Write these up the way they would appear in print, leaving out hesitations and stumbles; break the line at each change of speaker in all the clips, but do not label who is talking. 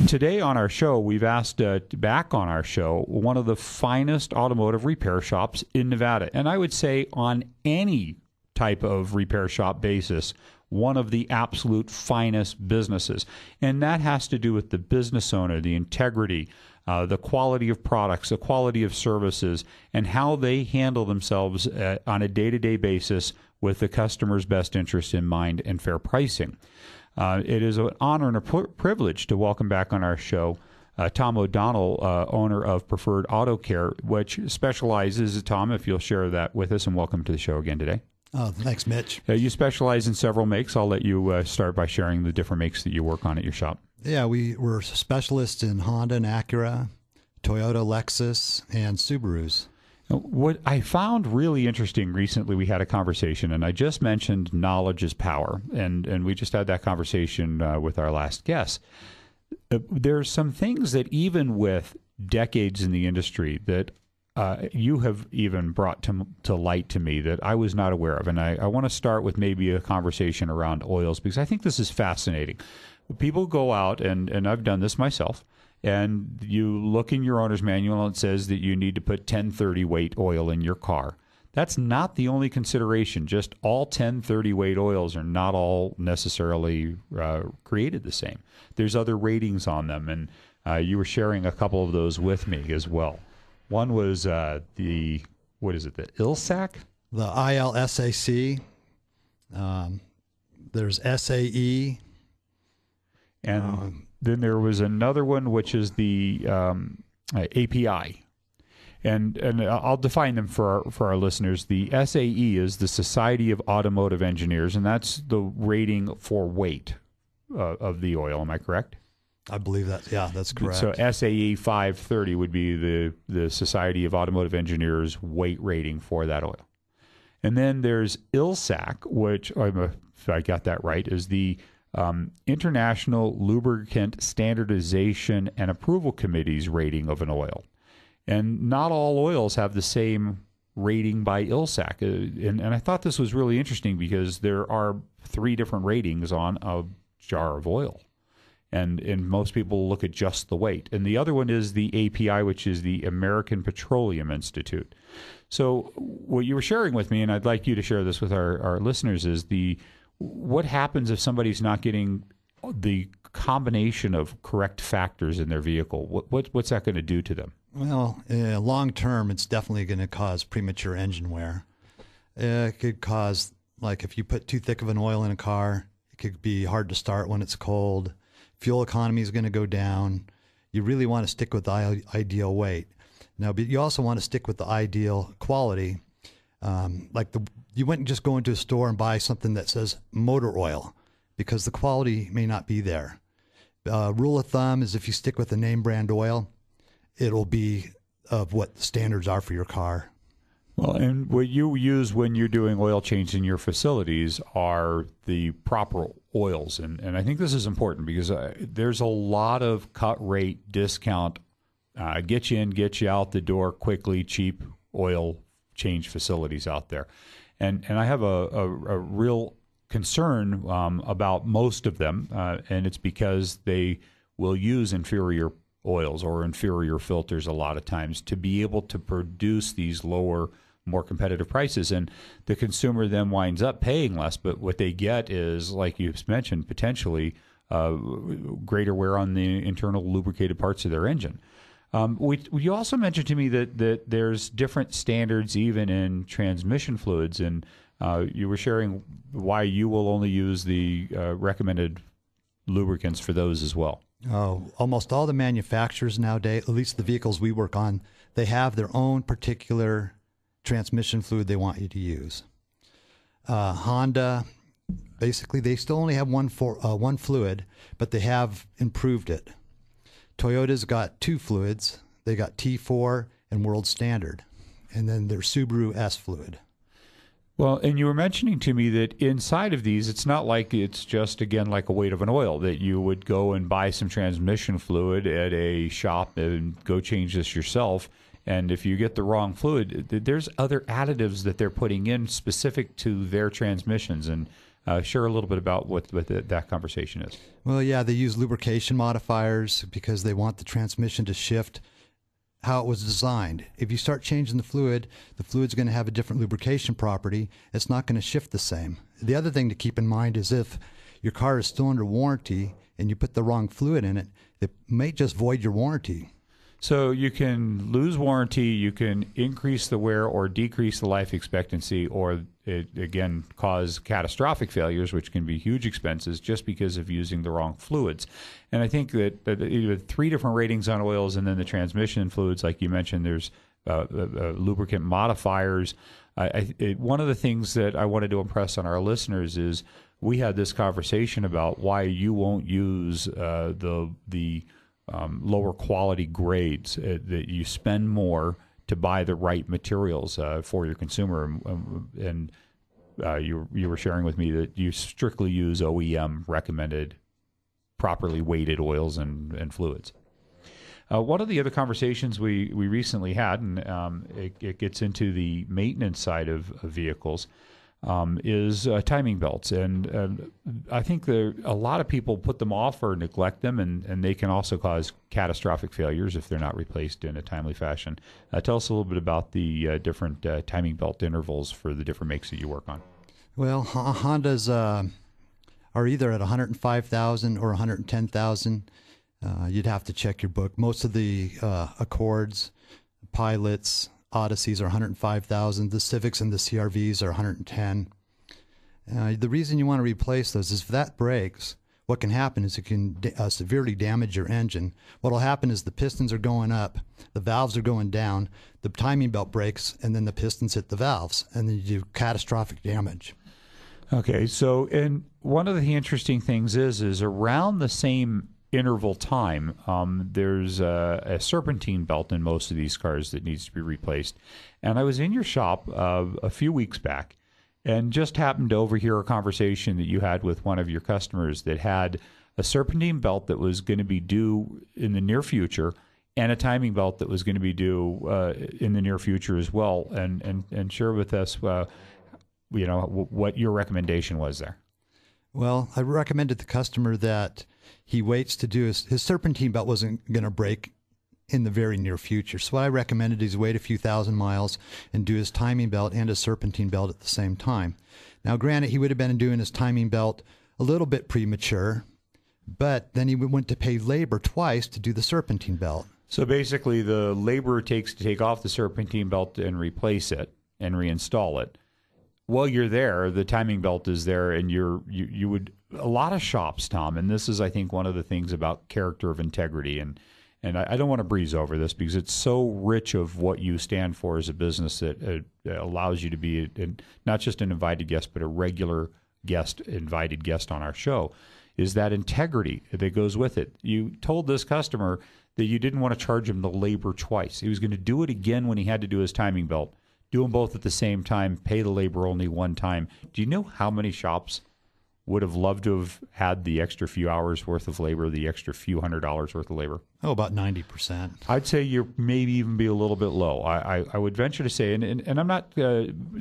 Today on our show, we've asked back on our show one of the finest automotive repair shops in Nevada. And I would say on any type of repair shop basis, one of the absolute finest businesses. And that has to do with the business owner, the integrity, the quality of products, the quality of services, and how they handle themselves on a day-to-day basis with the customer's best interest in mind and fair pricing. It is an honor and a privilege to welcome back on our show Tom O'Donnell, owner of Preferred Auto Care, which specializes, Tom, if you'll share that with us, and welcome to the show again today.
Oh, thanks, Mitch.
You specialize in several makes. I'll let you start by sharing the different makes that you work on at your shop.
Yeah, we're specialists in Honda and Acura, Toyota, Lexus, and Subarus.
What I found really interesting recently, we had a conversation, and I just mentioned knowledge is power, and we just had that conversation with our last guest. There's some things that even with decades in the industry that you have even brought to light to me that I was not aware of, and I want to start with maybe a conversation around oils, because I think this is fascinating. People go out, and I've done this myself, and you look in your owner's manual and it says that you need to put 1030 weight oil in your car. That's not the only consideration. Just all 1030 weight oils are not all necessarily created the same. There's other ratings on them, and you were sharing a couple of those with me as well. One was the ILSAC?
The ILSAC. There's SAE.
And then there was another one, which is the API. And I'll define them for our listeners. The SAE is the Society of Automotive Engineers, and that's the rating for weight of the oil. Am I correct?
I believe that. Yeah, that's correct.
So SAE 530 would be the Society of Automotive Engineers weight rating for that oil. And then there's ILSAC, which, if I got that right, is the International Lubricant Standardization and Approval Committee's rating of an oil. And not all oils have the same rating by ILSAC. And I thought this was really interesting because there are 3 different ratings on a jar of oil. And most people look at just the weight. And the other one is the API, which is the American Petroleum Institute. So what you were sharing with me, and I'd like you to share this with our listeners, is what happens if somebody's not getting the combination of correct factors in their vehicle? What's that going to do to them?
Well, long term, it's definitely going to cause premature engine wear. It could cause, like if you put too thick of an oil in a car, it could be hard to start when it's cold. Fuel economy is going to go down. You really want to stick with the ideal weight. Now, but you also want to stick with the ideal quality. You wouldn't just go into a store and buy something that says motor oil because the quality may not be there. Rule of thumb is if you stick with the name brand oil, it'll be of what the standards are for your car.
Well, and what you use when you're doing oil change in your facilities are the proper oils. And I think this is important because there's a lot of cut rate discount, get you in, get you out the door quickly, cheap oil change facilities out there. And I have a real concern about most of them, and it's because they will use inferior oils or inferior filters a lot of times to be able to produce these lower, more competitive prices. And the consumer then winds up paying less, but what they get is, like you mentioned, potentially greater wear on the internal lubricated parts of their engine. You also mentioned to me that there's different standards even in transmission fluids, and you were sharing why you will only use the recommended lubricants for those as well.
Oh, almost all the manufacturers nowadays, at least the vehicles we work on, they have their own particular transmission fluid they want you to use. Honda, basically, they still only have one fluid, but they have improved it. Toyota's got 2 fluids. They got T4 and World Standard, and then their Subaru S fluid.
Well, and you were mentioning to me that inside of these, it's not like it's just, again, like a weight of an oil, that you would go and buy some transmission fluid at a shop and go change this yourself. And if you get the wrong fluid, there's other additives that they're putting in specific to their transmissions. And Share a little bit about what that conversation is.
Well, yeah, they use lubrication modifiers because they want the transmission to shift how it was designed. If you start changing the fluid's going to have a different lubrication property. It's not going to shift the same. The other thing to keep in mind is if your car is still under warranty and you put the wrong fluid in it, it may just void your warranty.
So you can lose warranty, you can increase the wear or decrease the life expectancy, or it, again, cause catastrophic failures, which can be huge expenses just because of using the wrong fluids. And I think that you have 3 different ratings on oils, and then the transmission fluids, like you mentioned, there's lubricant modifiers. One of the things that I wanted to impress on our listeners is we had this conversation about why you won't use the lower quality grades, that you spend more to buy the right materials for your consumer. And you were sharing with me that you strictly use OEM recommended, properly weighted oils and fluids. One of the other conversations we recently had, and it gets into the maintenance side of vehicles, is timing belts. And I think a lot of people put them off or neglect them, and they can also cause catastrophic failures if they're not replaced in a timely fashion. Tell us a little bit about the different timing belt intervals for the different makes that you work on.
Well, Hondas are either at 105,000 or 110,000. You'd have to check your book. Most of the Accords, Pilots, Odysseys are 105,000. The Civics and the CRVs are 110. The reason you want to replace those is if that breaks, what can happen is it can severely damage your engine. What will happen is the pistons are going up, the valves are going down, the timing belt breaks, and then the pistons hit the valves, and then you do catastrophic damage.
Okay, so and one of the interesting things is around the same interval time, there's a serpentine belt in most of these cars that needs to be replaced. And I was in your shop a few weeks back and just happened to overhear a conversation that you had with one of your customers that had a serpentine belt that was going to be due in the near future and a timing belt that was going to be due in the near future as well. And share with us, what your recommendation was there.
Well, I recommended the customer that he waits to do his serpentine belt wasn't going to break in the very near future. So what I recommended is wait a few thousand miles and do his timing belt and his serpentine belt at the same time. Now, granted, he would have been doing his timing belt a little bit premature, but then he went to pay labor twice to do the serpentine belt.
So basically, the labor it takes to take off the serpentine belt and replace it and reinstall it. While you're there, the timing belt is there, and you would a lot of shops, Tom, and this is, I think, one of the things about character of integrity, and I don't want to breeze over this because it's so rich of what you stand for as a business that allows you to be not just an invited guest, but a regular guest, invited guest on our show, is that integrity that goes with it. You told this customer that you didn't want to charge him the labor twice. He was going to do it again when he had to do his timing belt. Do them both at the same time, pay the labor only one time. Do you know how many shops would have loved to have had the extra few hours worth of labor, the extra few $100 worth of labor?
Oh, about 90%.
I'd say you're maybe even be a little bit low. I would venture to say, and I'm not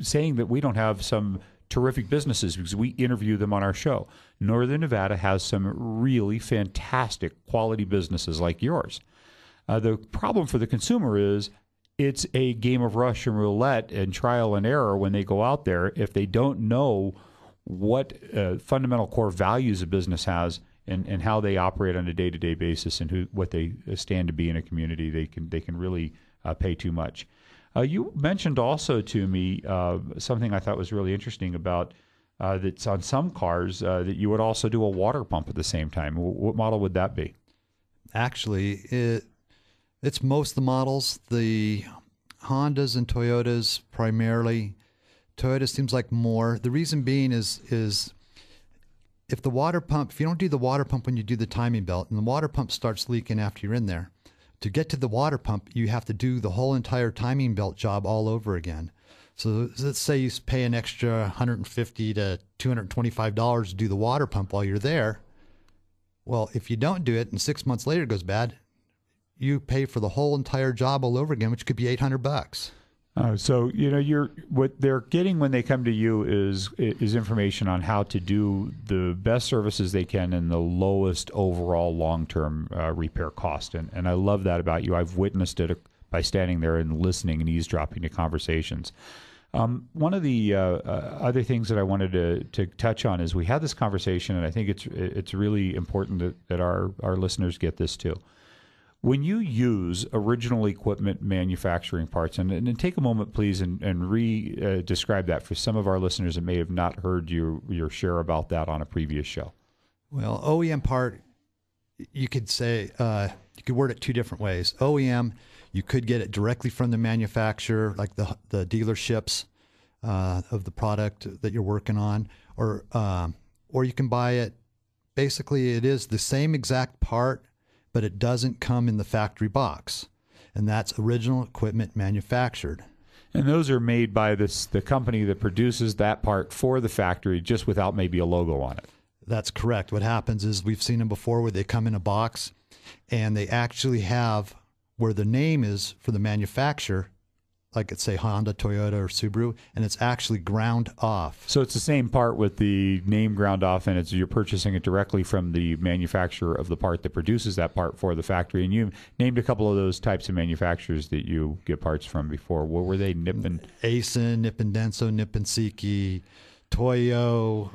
saying that we don't have some terrific businesses because we interview them on our show. Northern Nevada has some really fantastic quality businesses like yours. The problem for the consumer is it's a game of Russian roulette and trial and error when they go out there. If they don't know what fundamental core values a business has and how they operate on a day-to-day basis and what they stand to be in a community, they can really pay too much. You mentioned also to me something I thought was really interesting about that's on some cars that you would also do a water pump at the same time. What model would that be? Actually,
it's most of the models. The Hondas and Toyotas primarily. Toyota seems like more. The reason being is if the water pump, if you don't do the water pump when you do the timing belt, and the water pump starts leaking after you're in there, to get to the water pump, you have to do the whole entire timing belt job all over again. So let's say you pay an extra $150 to $225 to do the water pump while you're there. Well, if you don't do it and 6 months later it goes bad, you pay for the whole entire job all over again, which could be $800.
So you're what they're getting when they come to you is information on how to do the best services they can and the lowest overall long-term repair cost. And I love that about you. I've witnessed it by standing there and listening and eavesdropping to conversations. One of the other things that I wanted to touch on is we had this conversation, and I think it's really important that our listeners get this too. When you use original equipment manufacturing parts, and take a moment, please, and describe that for some of our listeners that may have not heard your share about that on a previous show.
Well, OEM part, you could say, you could word it two different ways. OEM, you could get it directly from the manufacturer, like the dealerships of the product that you're working on, or you can buy it. Basically, it is the same exact part, but it doesn't come in the factory box, and that's original equipment manufactured.
And those are made by the company that produces that part for the factory, just without maybe a logo on it.
That's correct. What happens is we've seen them before where they come in a box, and they actually have where the name is for the manufacturer, like it's say Honda, Toyota, or Subaru, and it's actually ground off.
So it's the same part with the name ground off, and you're purchasing it directly from the manufacturer of the part that produces that part for the factory. And you named a couple of those types of manufacturers that you get parts from before. What were they? Nippon?
Aisin, Nippon Denso, Nippon Seiki, Toyo.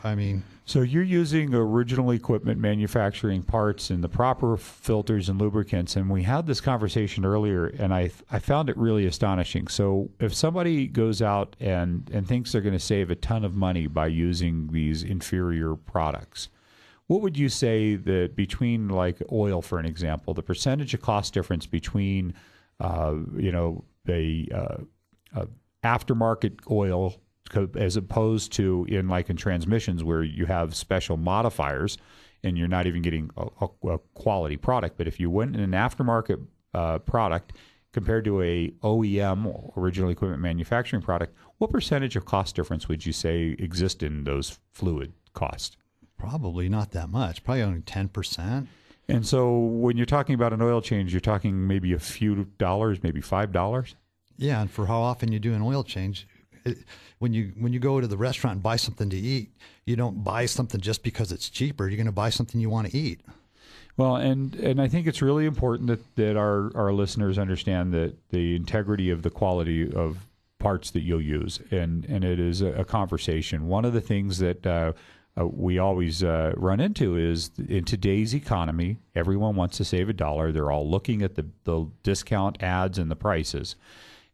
So you're using original equipment manufacturing parts and the proper filters and lubricants. And we had this conversation earlier, and I found it really astonishing. So if somebody goes out and thinks they're going to save a ton of money by using these inferior products, what would you say that between, like oil, for an example, the percentage of cost difference between, aftermarket oil as opposed to in transmissions where you have special modifiers and you're not even getting a quality product. But if you went in an aftermarket product compared to a OEM, original equipment manufacturing product, what percentage of cost difference would you say exist in those fluid costs?
Probably not that much. Probably only 10%.
And so when you're talking about an oil change, you're talking maybe a few dollars, maybe $5.
Yeah, and for how often you do an oil change, when you go to the restaurant and buy something to eat, you don't buy something just because it's cheaper. You're going to buy something you want to eat.
Well, and I think it's really important that our listeners understand that the integrity of the quality of parts that you'll use, and it is a conversation. One of the things that we always run into is in today's economy, everyone wants to save $1. They're all looking at the discount ads and the prices.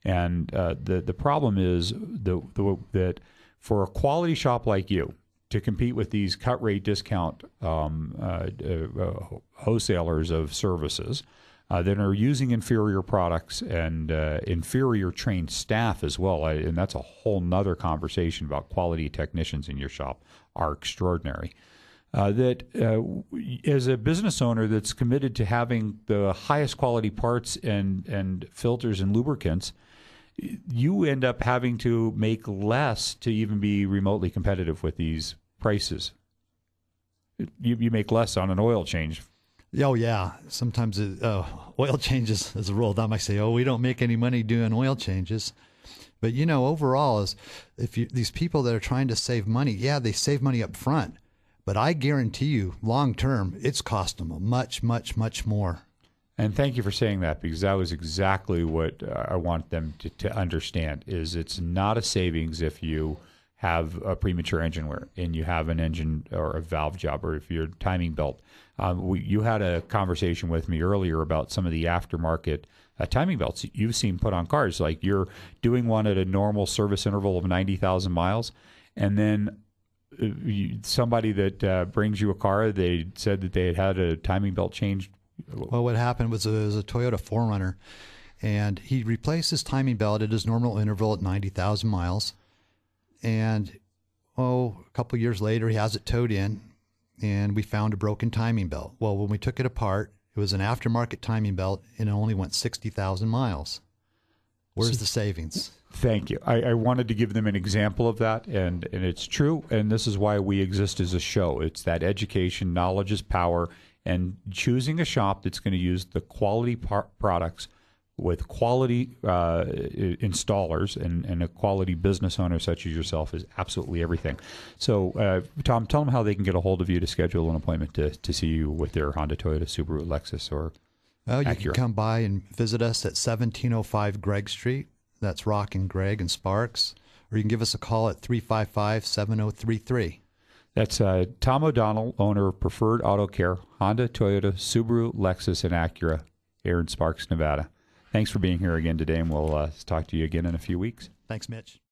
And the problem is that for a quality shop like you to compete with these cut rate discount wholesalers of services that are using inferior products and inferior trained staff as well, and that's a whole nother conversation about quality technicians in your shop are extraordinary. That as a business owner that's committed to having the highest quality parts and filters and lubricants, you end up having to make less to even be remotely competitive with these prices. You make less on an oil change.
Oh, yeah. Sometimes oil changes, as a rule of thumb, I say, we don't make any money doing oil changes. But, overall, these people that are trying to save money, yeah, they save money up front. But I guarantee you, long term, it's cost them much, much, much more.
And thank you for saying that, because that was exactly what I want them to understand, is it's not a savings if you have a premature engine wear and you have an engine or a valve job, or if you're timing belt. You had a conversation with me earlier about some of the aftermarket timing belts you've seen put on cars. Like you're doing one at a normal service interval of 90,000 miles, and then somebody that brings you a car, they said that they had a timing belt changed.
Well, what happened was it was a Toyota 4Runner, and he replaced his timing belt at his normal interval at 90,000 miles. And, a couple of years later, he has it towed in, and we found a broken timing belt. Well, when we took it apart, it was an aftermarket timing belt, and it only went 60,000 miles. Where's the savings?
Thank you. I wanted to give them an example of that, and it's true, and this is why we exist as a show. It's that education, knowledge is power, and choosing a shop that's going to use the quality products with quality installers and a quality business owner such as yourself is absolutely everything. So, Tom, tell them how they can get a hold of you to schedule an appointment to see you with their Honda, Toyota, Subaru, Lexus, or
Well, you
Acura.
can come by and visit us at 1705 Gregg Street. That's Rock and Gregg and Sparks. Or you can give us a call at 355-7033.
That's Tom O'Donnell, owner of Preferred Auto Care, Honda, Toyota, Subaru, Lexus, and Acura here in Sparks, Nevada. Thanks for being here again today, and we'll talk to you again in a few weeks.
Thanks, Mitch.